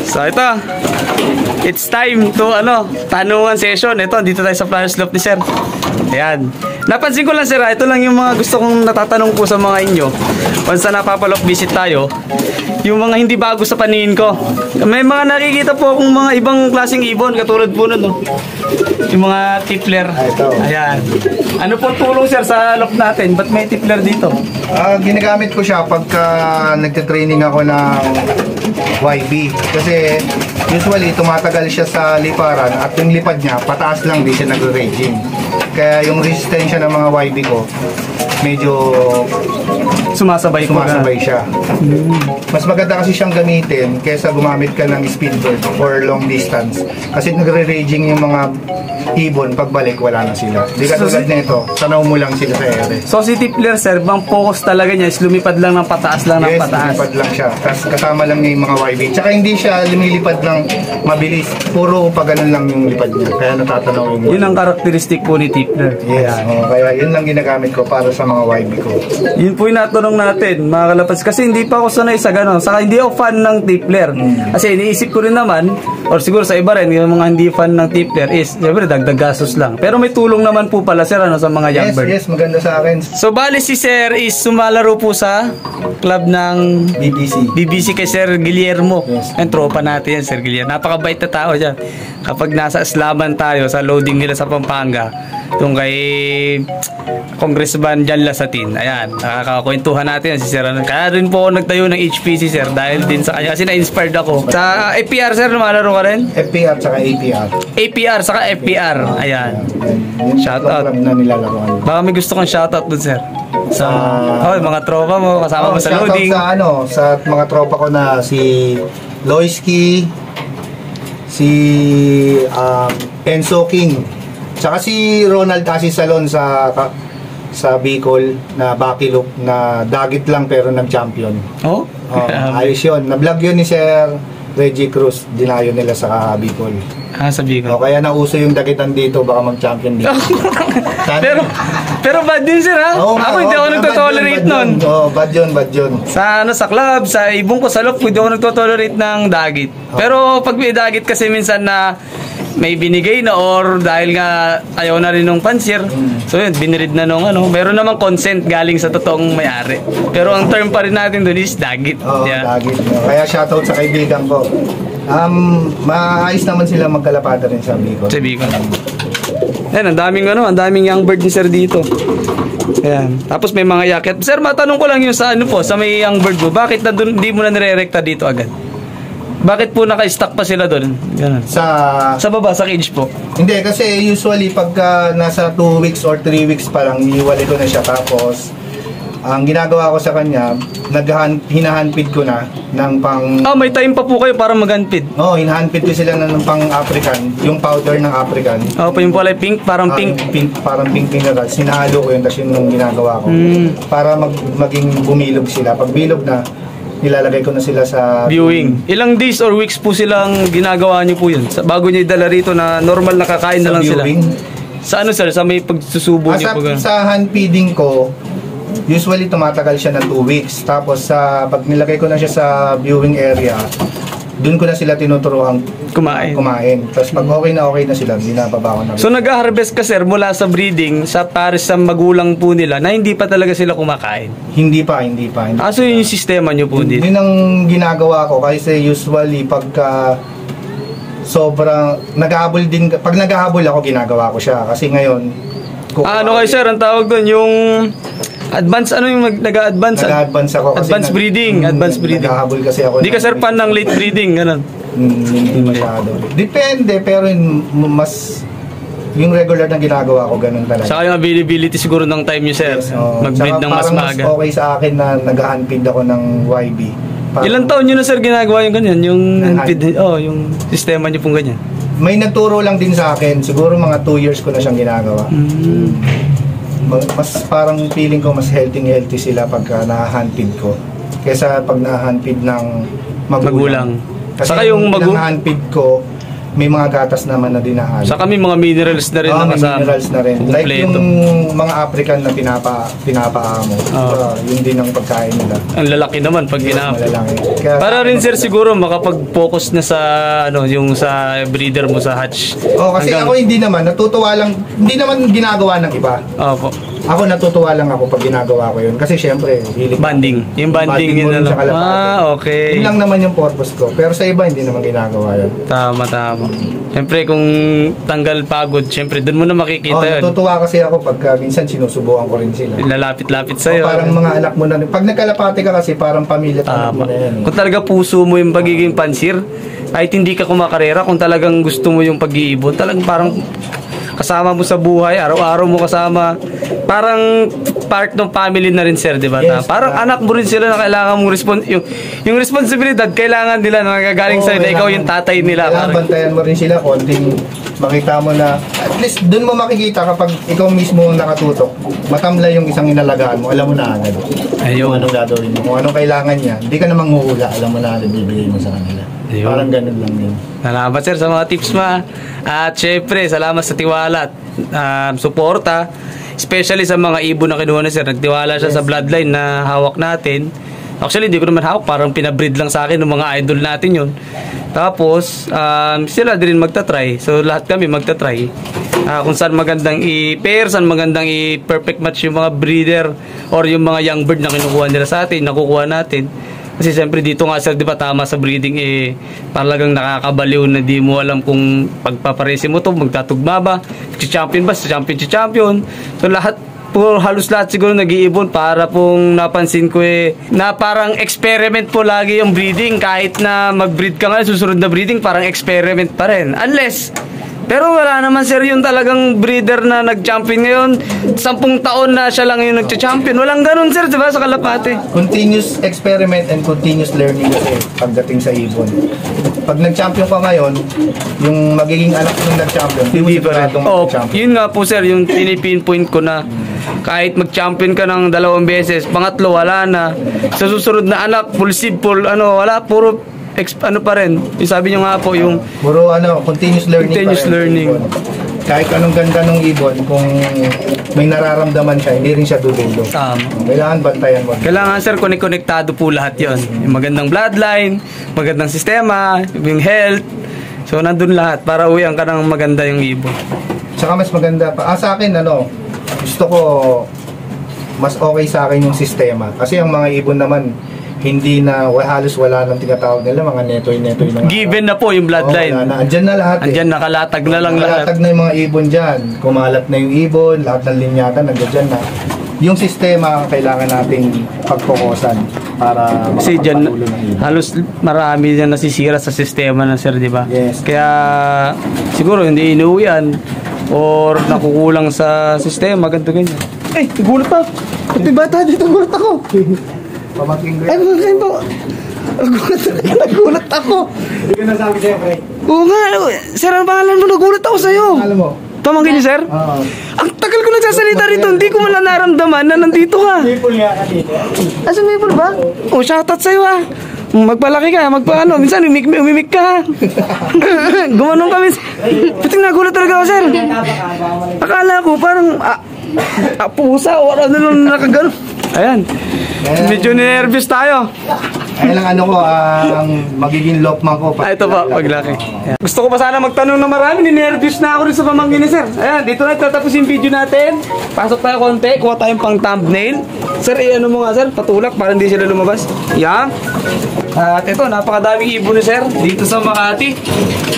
So ito, it's time to tanungan session. Ito, dito tayo sa flower slope ni sir. Ayan. Napansin ko lang sir, ito lang yung mga gusto kong natatanong po sa mga inyo. Once na napapalok visit tayo, yung mga hindi bago sa paningin ko. May mga nakikita po akong mga ibang klaseng ibon, katulad po nun, no? Yung mga tippler. Ayan. Ano po tulong sir sa lock natin? Ba't may tippler dito? Ginagamit ko siya pagka nagte-training ako ng YB. Kasi usually tumatagal siya sa liparan at yung lipad niya, pataas lang, di siya nagre-raging. Kaya yung resistensya ng mga YB ko, medyo sumasabay siya. Mas maganda kasi siyang gamitin kaysa gumamit ka ng speedbird or long distance. Kasi nagre-raging yung mga ibon, pagbalik wala na sila. Di katulad nito, tanaw mo lang sila sa ere. So si tippler sir, bang focus talaga niya is lumipad lang ng pataas lang ng pataas? Yes, lumipad lang siya. Tapos kasama lang niya yung mga YB. Tsaka hindi siya lumilipad ng mabilis. Puro pa ganun lang yung lipad niya. Kaya natatanaw yung YB. Yun ang karakteristik po ni tippler. Yes, kaya yun lang ginagamit ko para sa mga YB ko. Yun po yung natanong natin, mga kalapas. Kasi hindi pa ako sanay sa gano'n. Saka hindi ako fan ng tippler. Kasi iniisip ko rin naman, or siguro sa iba rin, yung mga hindi fan ng tippler is, siyempre, dagdag gastos lang. Pero may tulong naman po pala, sir, sa mga young bird. Yes, maganda sa akin. So, bali si sir is sumalaro po sa club ng BBC kay Sir Guillermo. Yes. Ang tropa natin yan, Sir Guillermo. Napakabait na tao dyan. Kapag nasa Islaman tayo, sa loading nila sa Pampanga, yung kay Congressman Jan Lasatin. Ayan, nakakakwentuhan natin si Sir. Kaya rin po ako nagtayo ng HPC, Sir, dahil din sa kanya. Kasi na-inspired ako. Sa FPR, Sir, lumalaro ka rin? FPR saka APR. APR saka FPR. Ayan. Shoutout. Na nilalaroan. Baka may gusto kong shoutout dun, Sir. Sa mga tropa mo, kasama mo sa loading. Sa mga tropa ko na si Loisky, si Enzo King, tsaka si Ronald Asisalon sa Bicol na Bucky Loop na dagit lang pero nag-champion. Ayos yun. Na-vlog yun ni Sir Reggie Cruz. Dinayo nila sa Bicol. Sa Bicol. Kaya nauso yung dagitan dito, baka mag-champion dito. pero bad din sir ha? Ako hindi ako nagtotolerate nun. Bad yun. Sa club, sa ibong ko sa loop, hindi ako nagtotolerate ng dagit. Pero pag may dagit kasi minsan na may binigay na or dahil nga ayaw na rin ng pansir. So yun, binirid na nung meron namang consent galing sa totoong may-ari. Pero ang term pa rin natin doon is dagit. Dagit. Kaya shoutout sa kaibigan ko. Maayos naman sila magkalapata rin sa Bicol. Sa Bicol. Ayan, ang daming young bird ni sir dito. Ayan. Tapos may mga yaket. Sir, matanong ko lang yung sa sa may young bird mo. Bakit hindi mo na nire-recta dito agad? Bakit po naka-stock pa sila doon? Ganun. Sa baba, sa cage po? Hindi, kasi usually pagka nasa 2 weeks or 3 weeks pa lang, iiwalay ko na siya. Tapos, ang ginagawa ko sa kanya, hinahandpid ko na ng pang... may time pa po kayo para mag-handpid? Hinahandpid ko sila ng pang African, yung powder ng African. Yung pala pink, parang pink. Parang pink na rin. Sinahalo ko yun, tapos yun yung ginagawa ko. Para maging bumilog sila. Pag bilog na, nilalagay ko na sila sa viewing. Ilang days or weeks po silang ginagawa niyo po yun? Bago niyo idala rito na normal na kakain na lang viewing? Sila? Sa sir? Sa may pagsusubo niyo po? Sa hand feeding ko, usually tumatagal siya ng 2 weeks. Tapos pag nilagay ko na siya sa viewing area, doon ko na sila tinuturuan kumain. Tapos pag okay na sila, binababa ko na. So nag-harvest ka sir mula sa breeding sa pares sa magulang po nila na hindi pa talaga sila kumakain? Hindi pa. So yun yung sistema nyo po dito? Yun ang ginagawa ko kasi usually pagka sobrang naghahabol din, pag naghahabol ako ginagawa ko siya kasi ngayon kayo sir, ang tawag doon yung advance, yung nag-advance? Nag-advance ako kasi advance breeding. Naghahabol kasi ako. Hindi ka sir fan ng late breeding, ganun? Hindi masyado. Depende, pero mas yung regular na ginagawa ko, ganun talaga. Saka yung availability siguro ng time nyo sir, mag-breed ng mas maaga. Mas okay sa akin na nag-handpid ako ng YB. Ilang taon nyo na sir ginagawa yung ganyan? Yung handpid, yung sistema nyo pong ganyan? May nagturo lang din sa akin, siguro mga 2 years ko na siyang ginagawa. Mas parang feeling ko mas healthy sila pagka na-handpid ko kaysa pag na-handpid ng magulang. Kasi saka yung handpid ko may mga gatas naman na dinahalo. Sa kami mga minerals na rin may nakasama. minerals na rin. Like Kompleto. yung mga African na pinapaamo. Yun din ang pagkain nila. Ang lalaki naman pag ginamit. Malalaki. Kaya, Para rin sir siguro makapag-focus na sa yung sa breeder mo sa hatch. kasi ako hindi naman natutuwa lang, hindi naman ginagawa ng iba. Opo. Ako natutuwa lang ako pag ginagawa ko yun kasi syempre hilig Banding. Yung banding mo yun rin sa kalapate. okay. Yun lang naman yung purpose ko. Pero sa iba hindi naman ginagawa yun. Tama. Siyempre kung tanggal pagod, siyempre doon mo na makikita yun. Natutuwa kasi ako pagka minsan sinusubukan ko rin sila. Lalapit-lapit sa'yo. Parang mga anak mo na rin. Pag nagkalapate ka kasi parang pamilya at anak mo na yan. Kung talaga puso mo yung pagiging pansir, kahit hindi ka kumakarera, kung talagang gusto mo yung pag-iibon, talagang parang kasama mo sa buhay, araw-araw mo kasama. Parang part ng family na rin, sir, di ba? Yes, Parang anak mo rin sila na kailangan mong yung responsibilidad, kailangan nila na nagagaling sa'yo na ikaw yung tatay nila. Kailangan bantayan mo rin sila, konting makita mo na, at least dun mo makikita kapag ikaw mismo ang nakatutok, matamlay yung isang inalagaan mo, alam mo na agad. Ayun. Kung anong gagawin mo, kung anong kailangan niya, hindi ka na manghuhula, alam mo na agad bibigay mo sa kanila. Ayun. Parang ganun lang yun. Salamat sir sa mga tips ma. At syempre, salamat sa tiwala at suporta. Especially sa mga ibon na kinuha na sir. Nagtiwala siya sa bloodline na hawak natin. Actually, hindi ko naman hawak. Parang pinabreed lang sa akin ng mga idol natin yun. Tapos, sila din magta-try. So, lahat kami magta-try. Kung saan magandang i-pair, saan magandang i-perfect match yung mga breeder or yung mga young bird na kinukuha nila sa atin, nakukuha natin. Kasi siyempre dito nga sir, di ba tama sa breeding talagang nakakabaliw na di mo alam kung pagpaparesi mo to, magtatugma ba, champion ba, champion. So lahat, halos lahat siguro nag-iibon para pong napansin ko na parang experiment po lagi yung breeding. Kahit na mag-breed ka nga, susunod na breeding, parang experiment pa rin. Pero wala naman sir yung talagang breeder na nag-champion ngayon. 10 taon na siya lang yung nag-champion. Walang ganun sir, diba, sa kalapate. Continuous experiment and continuous learning kasi pagdating sa ibon. Pag nag-champion ka ngayon, yung magiging anak ng nag-champion, hindi mo siguradong mag-champion. Yun nga po sir, yung pinipinpoint ko na kahit mag-champion ka ng 2 beses, pangatlo wala na. Sa susunod na anak, wala, puro pa rin. Yung sabi nyo nga po, yung puro continuous learning. Continuous learning. Kahit anong ganda ng ibon, kung may nararamdaman siya, hindi rin siya dudulo. Kailangan bantayan mo. Kailangan sir, konektado po lahat yon. Yung magandang bloodline, magandang sistema, yung health. So nandun lahat para uwian ka ng maganda yung ibon. Tsaka mas maganda pa. Sa akin, gusto ko mas okay sa akin yung sistema. Kasi ang mga ibon naman, hindi na halos wala nang tinatawag nila mga netoy na given na po yung bloodline. Andyan na lahat. Andyan nakalatag na lang lahat. Nakalatag na yung mga ibon dyan. Kumalat na yung ibon, lahat ng linyatan nandiyan na. Yung sistema kailangan nating pagpokusan para kasi dyan halos marami na nasisira sa sistema na sir, di ba? Yes. Kaya siguro hindi inuwian or nakukulang sa sistema, ganito ganyan. Gulat pa. Pati bata dito, gulat ako. Pamangkin ko yan. Ay, pamangkin po. Nagulat ako. Hindi ko nasabi sa'yo, pre. Oo nga. Sir, ang pangalan mo? Nagulat ako sa'yo. Alam mo? Pamangkin niyo, sir? Oo. Ang tagal ko nagsasalita rito. Hindi ko man naramdaman na nandito ka. Maple nga ka dito. Asan Maple ba? Oh, shoutout sa'yo ah. Magpalaki ka, minsan umimik ka. Gumanong kami. Puting nagulat talaga ako, sir. Akala ko parang pusa o ano nung nakagano. Ayan. Medyo nervous tayo. Ay lang ang magiging lokman ko. Ito po, paglaki. Gusto ko pa sana magtanong na marami. Ninervous na ako rin sa pamangkin ni sir. Ayan, dito na tatapos yung video natin. Pasok tayo konti. Kuha tayong pang thumbnail. Sir, ano mo nga sir? Patulak para hindi sila lumabas. Yan. At ito, napakadaming ibon ni sir dito sa Makati.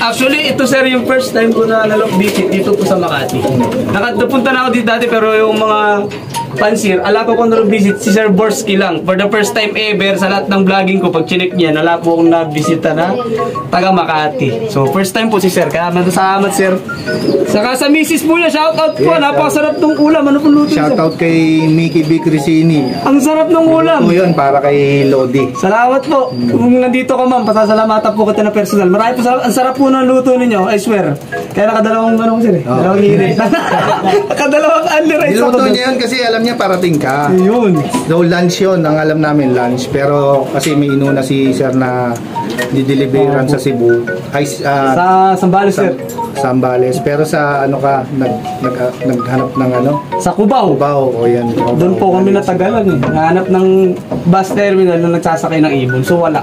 Actually, ito sir yung first time ko na nalok visit dito po sa Makati. Nakapunta na ako dito dati pero yung mga pansir, ala ko kung visit si Sir Borsky lang. For the first time ever sa lahat ng vlogging ko, pag chinek niya, wala po akong nabisita na taga Makati. So, first time po si Sir. Kaya salamat Sir. Saka sa misis po niya, shoutout po. Napakasarap ng ulam. Ano pong luto niya? Shoutout kay Mickey B. Crisini. Ang sarap ng ulam. Ito yun, para kay Lodi. Salamat po. Kung nandito ka ma'am, pasasalamatan po kita na personal. Marami po ang sarap po ng luto ninyo, I swear. Kaya nakadalawang sir eh. Dalawang hirit. Nakadalawang unli rice. Niluto niya yun kasi alam alam niya parating ka. Yun. So lunch yun, ang alam namin lunch. Pero kasi may inuna si sir na dideliveran sa Cebu. Ay, Sa Sambales, sir. Sambales. Pero sa ano ka, naghanap ng ano? Sa Cubao. Cubao, o yan. Cubao. Doon po kami natagalan eh. Nahanap ng bus terminal na nagsasakay ng ibon. So wala.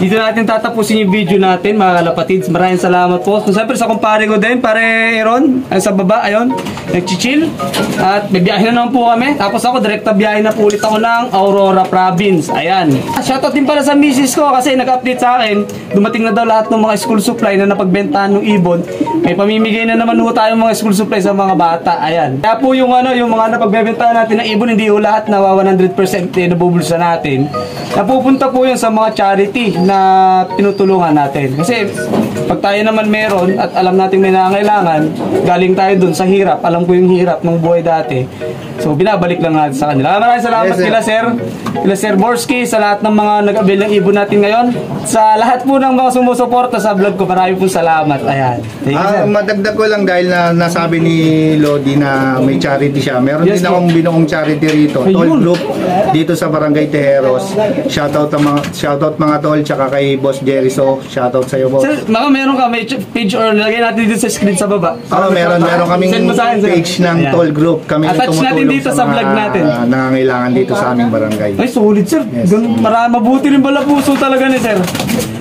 Dito natin tatapusin yung video natin, mga kalapatids. Maraming salamat po. Kung siyempre sa kumpare ko din, pare Aaron, ay sa baba, ayun, nagchichill. At bibiyahin na naman po kami. Tapos ako, direkta biyahin na po ulit ako ng Aurora Province. Ayan. Shoutout din pala sa misis ko kasi nag-update sa akin. Dumating na daw lahat ng mga school supply na napagbentahan ng ibon. May pamimigay na naman ho tayo mga school supply sa mga bata. Ayan. Kaya po yung ano, yung mga napagbebentahan natin ng ibon, hindi ho lahat na 100% nabubulsa natin. Napupunta po yun sa mga charity na pinutulungan natin. Kasi pag tayo naman meron at alam natin may nangangailangan, galing tayo dun sa hirap. Alam ko yung hirap ng buhay dati. So binabalik lang natin sa kanila. Maraming salamat kila Sir Borsky, sa lahat ng mga nag-avail ng ibon natin ngayon. Sa lahat po ng mga sumusuporta sa vlog ko, marami po salamat. Ayan. Thank you, sir. Madagdag ko lang dahil na nasabi ni Lodi na may charity siya. Meron din akong binuong charity rito. Tol Group dito sa Barangay Tejeros. Shoutout mga tol, tsaka kay Boss Jerry. So, shoutout sa'yo, boss. Sir, meron ka may page or lagay natin dito sa screen sa baba. Meron kaming page ng Tol Group. Kami attach natin dito sa vlog natin. Nangangailangan dito sa aming barangay. Ay, solid, sir. Mabuti rin pala puso talaga ni sir.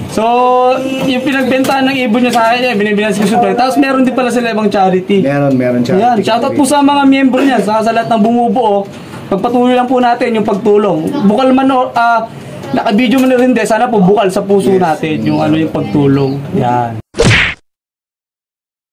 So, yung pinagbentahan ng ibon niya sa akin, binibilan sa supply. Tapos meron din pala sila ibang charity. Meron charity. Yan, shoutout po sa mga miyembro niya, sa lahat ng bumubuo. Pagpatuloy lang po natin yung pagtulong. Bukal man naka-video man na rin din, sana po bukal sa puso natin yung yung pagtulong. Yan.